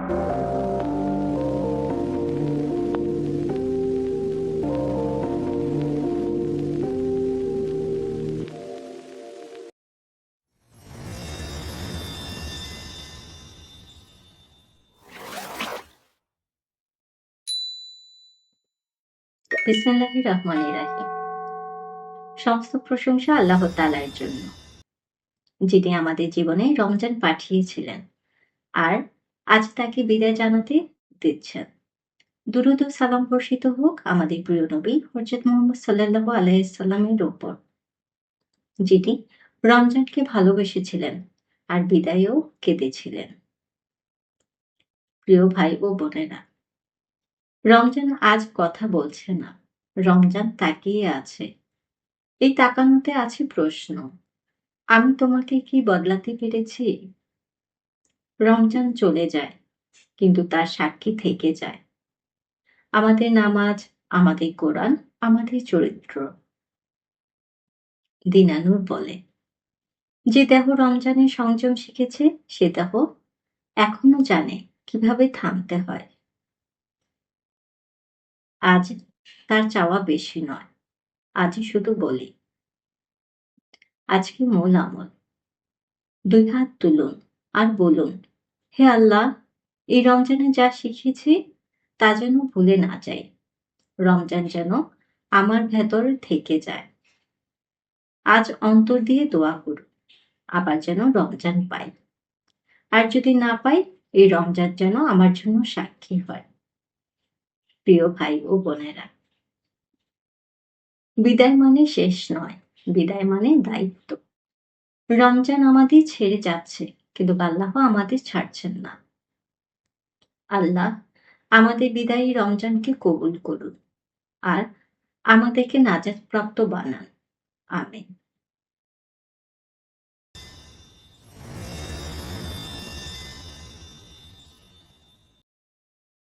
বিসমিল্লাহির রহমানির রাহিম। সমস্ত প্রশংসা আল্লাহ তাআলার জন্য, যিনি আমাদের জীবনে রমজান পাঠিয়েছিলেন আর আজ তাকে বিদায় জানাতে দিচ্ছেন। দুরূদ ও সালাম বর্ষিত হোক আমাদের প্রিয় নবী হযরত মুহাম্মদ সাল্লাল্লাহু আলাইহি সাল্লামের উপর, যিনি রমজানকে ভালোবেসেছিলেন আর বিদায়েও কেঁদেছিলেন। প্রিয় ভাই ও বোনেরা, রমজান আজ কথা বলছে না, রমজান তাকিয়ে আছে। এই তাকানোতে আছে প্রশ্ন, আমি তোমাকে কি বদলাতে পেরেছি? রমজান চলে যায়, কিন্তু তার সাক্ষী থেকে যায়। আমাদের নামাজ, আমাদের কোরআন, আমাদের চরিত্র। দিনানুর বলে, যে দেহ রমজানে সংযম শিখেছে সে দেহ এখনো জানে কিভাবে থামতে হয়। আজ তার চাওয়া বেশি নয়, আজই শুধু বলি, আজকে মূল আমল। 2 হাত তুলুন আর বলুন, হে আল্লাহ, এই রমজানে যা শিখেছি তা যেন ভুলে না যাই। রমজান যেন আমার ভেতর থেকে যায়। আজ অন্তর দিয়ে দোয়া করুন, আবার যেন রমজান পাই। আর যদি না পাই, এই রমজান যেন আমার জন্য সাক্ষী হয়। প্রিয় ভাই ও বোনেরা, বিদায় মানে শেষ নয়, বিদায় মানে দায়িত্ব। রমজান আমাদের ছেড়ে যাচ্ছে, কিন্তু আল্লাহ আমাদের ছাড়ছেন না। আল্লাহ আমাদের বিদায়ী রমজানকে কবুল করুন আর আমাদেরকে নাজাত প্রাপ্ত বানান। আমিন।